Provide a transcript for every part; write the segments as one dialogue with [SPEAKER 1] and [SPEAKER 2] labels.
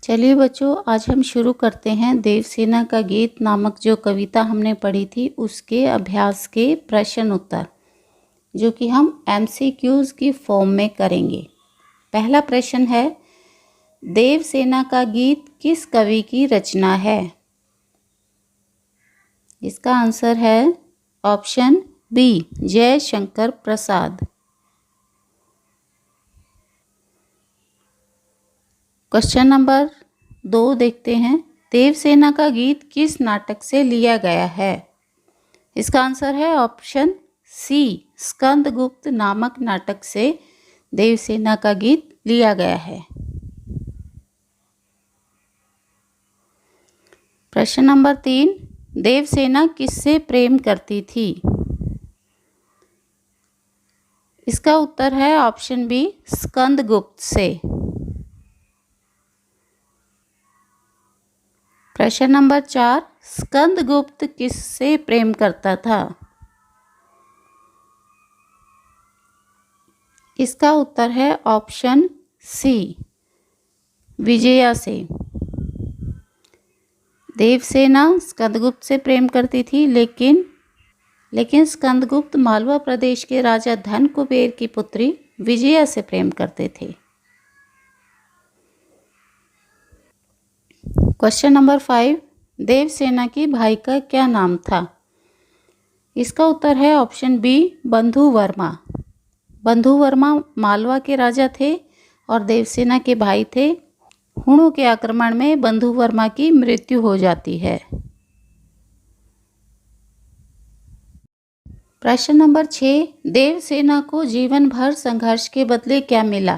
[SPEAKER 1] चलिए बच्चों, आज हम शुरू करते हैं देवसेना का गीत नामक जो कविता हमने पढ़ी थी उसके अभ्यास के प्रश्न उत्तर, जो कि हम MCQs की फॉर्म में करेंगे। पहला प्रश्न है, देवसेना का गीत किस कवि की रचना है? इसका आंसर है option B, Jaishankar Prasad. Question number 2 देखते हैं, देवसेना का गीत किस नाटक से लिया गया है? इसका आंसर है ऑप्शन सी, स्कंदगुप्त नामक नाटक से देवसेना का गीत लिया गया है। प्रश्न नंबर 3, देवसेना किससे प्रेम करती थी? इसका उत्तर है ऑप्शन बी, स्कंदगुप्त से। प्रश्न नंबर 4, स्कंदगुप्त किससे प्रेम करता था? इसका उत्तर है ऑप्शन सी, विजया से। देवसेना स्कंदगुप्त से प्रेम करती थी, लेकिन स्कंदगुप्त मालवा प्रदेश के राजा धनकुबेर की पुत्री विजया से प्रेम करते थे। क्वेश्चन नंबर 5, देवसेना की भाई का क्या नाम था? इसका उत्तर है ऑप्शन बी, बंधु वर्मा। बंधु वर्मा मालवा के राजा थे और देवसेना के भाई थे। हुणों के आक्रमण में बंधु वर्मा की मृत्यु हो जाती है। प्रश्न नंबर 6, देवसेना को जीवन भर संघर्ष के बदले क्या मिला?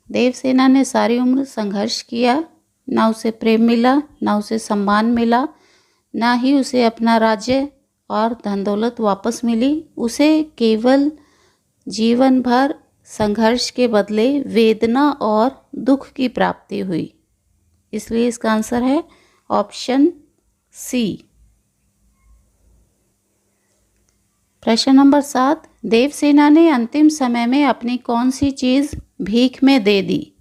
[SPEAKER 1] देवसेना ने सारी उम्र संघर्ष किया, ना उसे प्रेम मिला, ना उसे सम्मान मिला, ना ही उसे अपना राज्य और धन दौलत वापस मिली। उसे केवल जीवन भर संघर्ष के बदले वेदना और दुख की प्राप्ति हुई। इसलिए इसका आंसर है ऑप्शन सी। प्रश्न नंबर 7, देवसेना ने अंतिम समय में अपनी कौन सी चीज़ भीख में दे दी?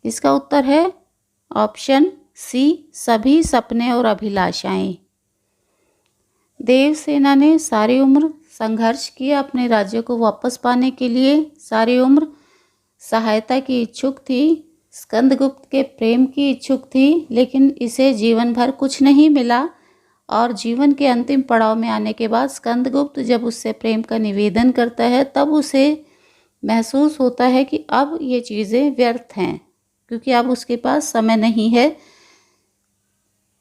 [SPEAKER 1] इसका उत्तर है ऑप्शन सी, सभी सपने और अभिलाषाएं। देवसेना ने सारी उम्र संघर्ष किया अपने राज्य को वापस पाने के लिए, सारी उम्र सहायता की इच्छुक थी, स्कंदगुप्त के प्रेम की इच्छुक थी, लेकिन इसे जीवन भर कुछ नहीं मिला। और जीवन के अंतिम पड़ाव में आने के बाद स्कंदगुप्त जब उससे प्रेम का निवेदन करता है, तब उसे महसूस होता है कि अब ये चीज़ें व्यर्थ हैं, क्योंकि अब उसके पास समय नहीं है।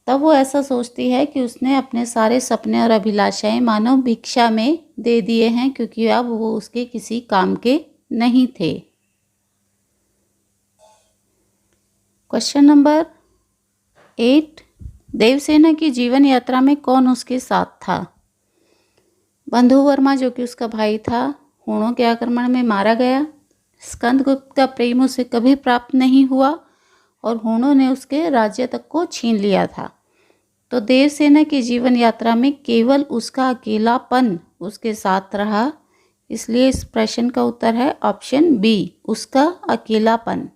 [SPEAKER 1] तब वो ऐसा सोचती है कि उसने अपने सारे सपने और अभिलाषाएं मानो भिक्षा में दे दिए हैं, क्योंकि अब वो उसके किसी काम के नहीं थे। क्वेश्चन नंबर 8, देवसेना की जीवन यात्रा में कौन उसके साथ था? बंधु वर्मा जो कि उसका भाई था, हुणों के आक्रमण में मारा गया। स्कंदगुप्त का प्रेम उसे कभी प्राप्त नहीं हुआ और हुणों ने उसके राज्य तक को छीन लिया था। तो देवसेना की जीवन यात्रा में केवल उसका अकेलापन उसके साथ रहा। इसलिए इस प्रश्न का उत्तर है ऑप्शन बी, उसका अकेलापन।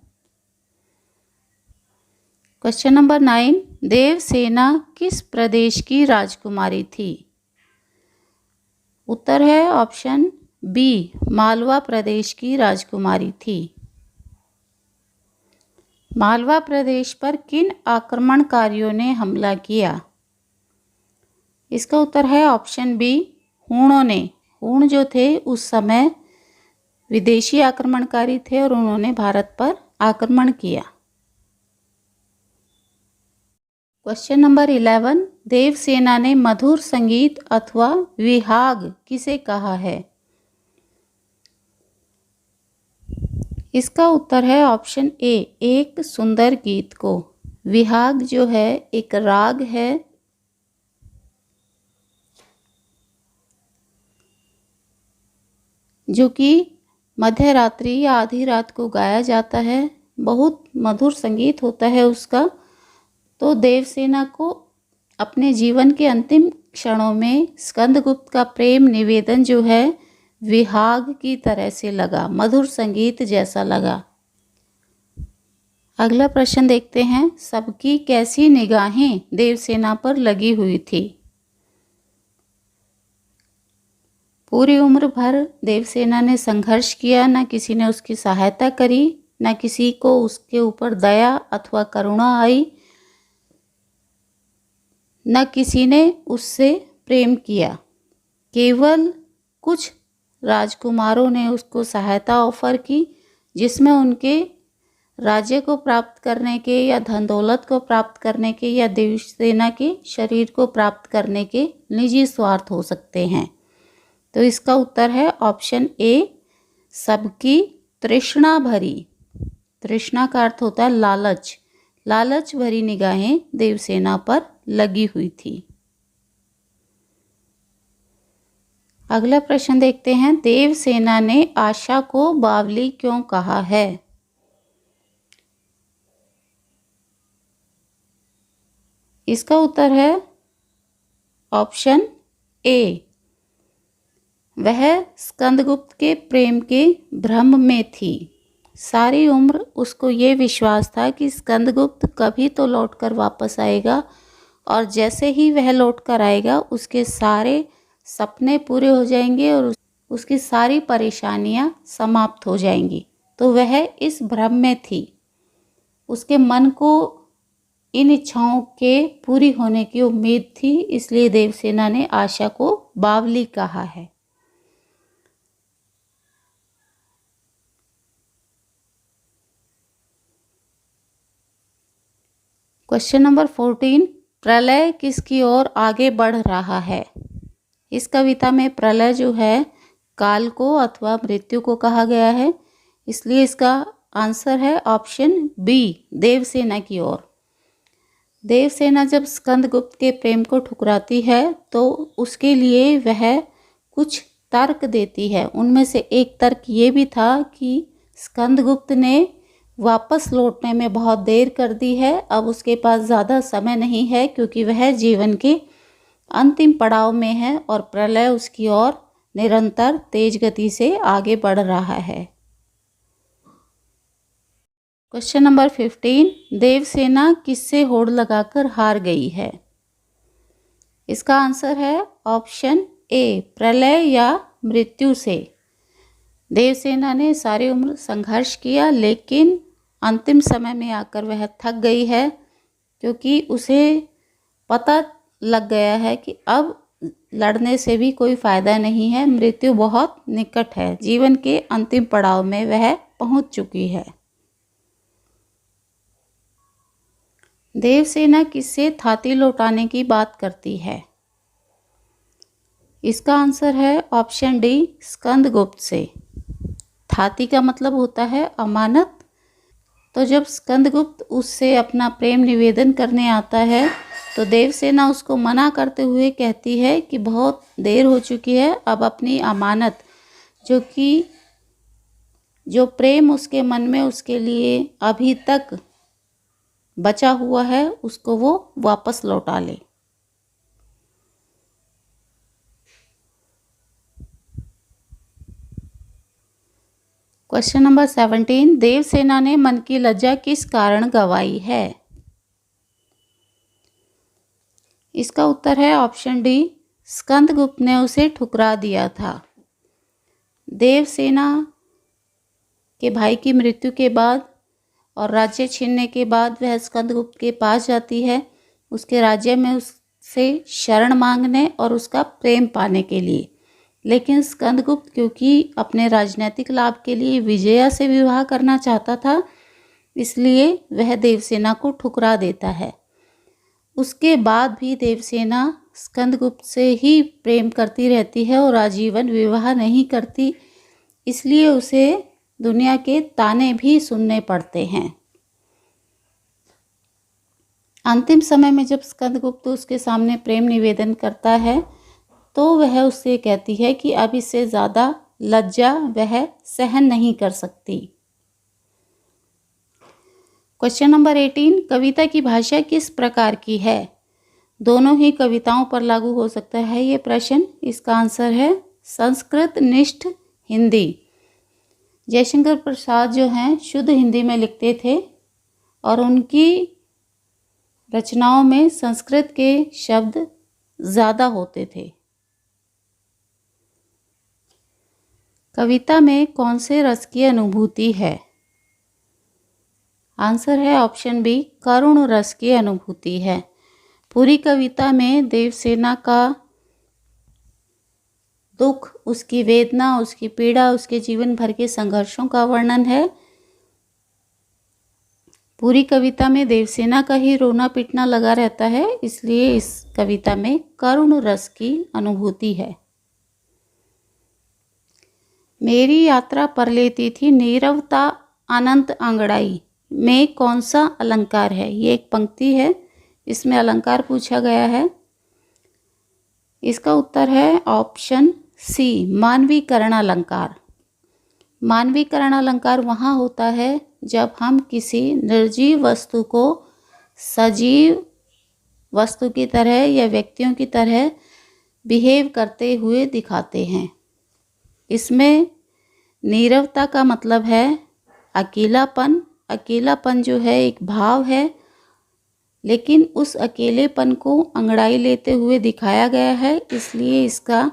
[SPEAKER 1] क्वेश्चन नंबर 9, देवसेना किस प्रदेश की राजकुमारी थी? उत्तर है ऑप्शन बी, मालवा प्रदेश की राजकुमारी थी। मालवा प्रदेश पर किन आक्रमणकारियों ने हमला किया? इसका उत्तर है ऑप्शन बी, हुणों ने। हुण जो थे उस समय विदेशी आक्रमणकारी थे और उन्होंने भारत पर आक्रमण किया। क्वेश्चन नंबर 11, देवसेना ने मधुर संगीत अथवा विहाग किसे कहा है? इसका उत्तर है ऑप्शन ए, एक सुंदर गीत को। विहाग जो है एक राग है जो कि मध्य रात्रि या आधी रात को गाया जाता है। बहुत मधुर संगीत होता है उसका। तो देवसेना को अपने जीवन के अंतिम क्षणों में स्कंदगुप्त का प्रेम निवेदन जो है विहाग की तरह से लगा, मधुर संगीत जैसा लगा। अगला प्रश्न देखते हैं। सबकी कैसी निगाहें देवसेना पर लगी हुई थी? पूरी उम्र भर देवसेना ने संघर्ष किया, न किसी ने उसकी सहायता करी, न किसी को उसके ऊपर दया अथवा करुणा आई, न किसी ने उससे प्रेम किया। केवल कुछ राजकुमारों ने उसको सहायता ऑफर की, जिसमें उनके राज्य को प्राप्त करने के या धन दौलत को प्राप्त करने के या देवसेना के शरीर को प्राप्त करने के निजी स्वार्थ हो सकते हैं। तो इसका उत्तर है ऑप्शन ए, सबकी तृष्णा भरी। तृष्णा का अर्थ होता है लालच। लालच भरी निगाहें देवसेना पर लगी हुई थी। अगला प्रश्न देखते हैं। देवसेना ने आशा को बावली क्यों कहा है? इसका उत्तर है ऑप्शन ए, वह स्कंदगुप्त के प्रेम के भ्रम में थी। सारी उम्र उसको ये विश्वास था कि स्कंदगुप्त कभी तो लौटकर वापस आएगा, और जैसे ही वह लौटकर आएगा उसके सारे सपने पूरे हो जाएंगे और उसकी सारी परेशानियां समाप्त हो जाएंगी। तो वह इस भ्रम में थी। उसके मन को इन इच्छाओं के पूरी होने की उम्मीद थी, इसलिए देवसेना ने आशा को बावली कहा है। Question number 14। प्रलय किसकी ओर आगे बढ़ रहा है? इस कविता में प्रलय जो है काल को अथवा मृत्यु को कहा गया है, इसलिए इसका आंसर है ऑप्शन बी, देवसेना की ओर। देवसेना जब स्कंदगुप्त के प्रेम को ठुकराती है तो उसके लिए वह कुछ तर्क देती है। उनमें से एक तर्क ये भी था कि स्कंदगुप्त ने वापस लौटने में बहुत देर कर दी है, अब उसके पास ज़्यादा समय नहीं है क्योंकि वह जीवन के अंतिम पड़ाव में है और प्रलय उसकी ओर निरंतर तेज गति से आगे बढ़ रहा है। Question number 15। देवसेना किससे होड़ लगाकर हार गई है? इसका आंसर है ऑप्शन ए, प्रलय या मृत्यु से। देवसेना ने सारी उम्र संघर्ष किया, लेकिन अंतिम समय में आकर वह थक गई है, क्योंकि उसे पता लग गया है कि अब लड़ने से भी कोई फायदा नहीं है, मृत्यु बहुत निकट है। जीवन के अंतिम पड़ाव में वह पहुंच चुकी है। देवसेना किससे थाती लौटाने की बात करती है? इसका आंसर है ऑप्शन डी, स्कंदगुप्त से। थाती का मतलब होता है अमानत। तो जब स्कंदगुप्त उससे अपना प्रेम निवेदन करने आता है तो देवसेना उसको मना करते हुए कहती है कि बहुत देर हो चुकी है, अब अपनी अमानत जो प्रेम उसके मन में उसके लिए अभी तक बचा हुआ है उसको वो वापस लौटा ले। Question number 17। देवसेना ने मन की लज्जा किस कारण गंवाई है? इसका उत्तर है ऑप्शन डी, स्कंदगुप्त ने उसे ठुकरा दिया था। देवसेना के भाई की मृत्यु के बाद और राज्य छीनने के बाद वह स्कंदगुप्त के पास जाती है, उसके राज्य में उससे शरण मांगने और उसका प्रेम पाने के लिए। लेकिन स्कंदगुप्त क्योंकि अपने राजनीतिक लाभ के लिए विजया से विवाह करना चाहता था, इसलिए वह देवसेना को ठुकरा देता है। उसके बाद भी देवसेना स्कंदगुप्त से ही प्रेम करती रहती है और आजीवन विवाह नहीं करती, इसलिए उसे दुनिया के ताने भी सुनने पड़ते हैं। अंतिम समय में जब स्कंदगुप्त उसके सामने प्रेम निवेदन करता है तो वह उससे कहती है कि अब इससे ज़्यादा लज्जा वह सहन नहीं कर सकती। Question number 18। कविता की भाषा किस प्रकार की है? दोनों ही कविताओं पर लागू हो सकता है ये प्रश्न। इसका आंसर है संस्कृत निष्ठ हिंदी। जयशंकर प्रसाद जो हैं शुद्ध हिंदी में लिखते थे, और उनकी रचनाओं में संस्कृत के शब्द ज़्यादा होते थे। कविता में कौन से रस की अनुभूति है? आंसर है ऑप्शन बी, करुण रस की अनुभूति है। पूरी कविता में देवसेना का दुख, उसकी वेदना, उसकी पीड़ा, उसके जीवन भर के संघर्षों का वर्णन है। पूरी कविता में देवसेना का ही रोना पीटना लगा रहता है, इसलिए इस कविता में करुण रस की अनुभूति है। मेरी यात्रा पर लेती थी नीरवता अनंत अंगड़ाई में कौन सा अलंकार है? ये एक पंक्ति है, इसमें अलंकार पूछा गया है। इसका उत्तर है ऑप्शन सी, मानवीकरण अलंकार। मानवीकरण अलंकार वहाँ होता है जब हम किसी निर्जीव वस्तु को सजीव वस्तु की तरह या व्यक्तियों की तरह बिहेव करते हुए दिखाते हैं। इसमें नीरवता का मतलब है अकेलापन। अकेलापन जो है एक भाव है, लेकिन उस अकेलेपन को अंगड़ाई लेते हुए दिखाया गया है, इसलिए इसका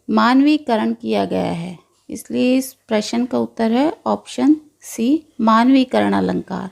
[SPEAKER 1] मानवीकरण किया गया है। इसलिए इस प्रश्न का उत्तर है ऑप्शन सी, मानवीकरण अलंकार।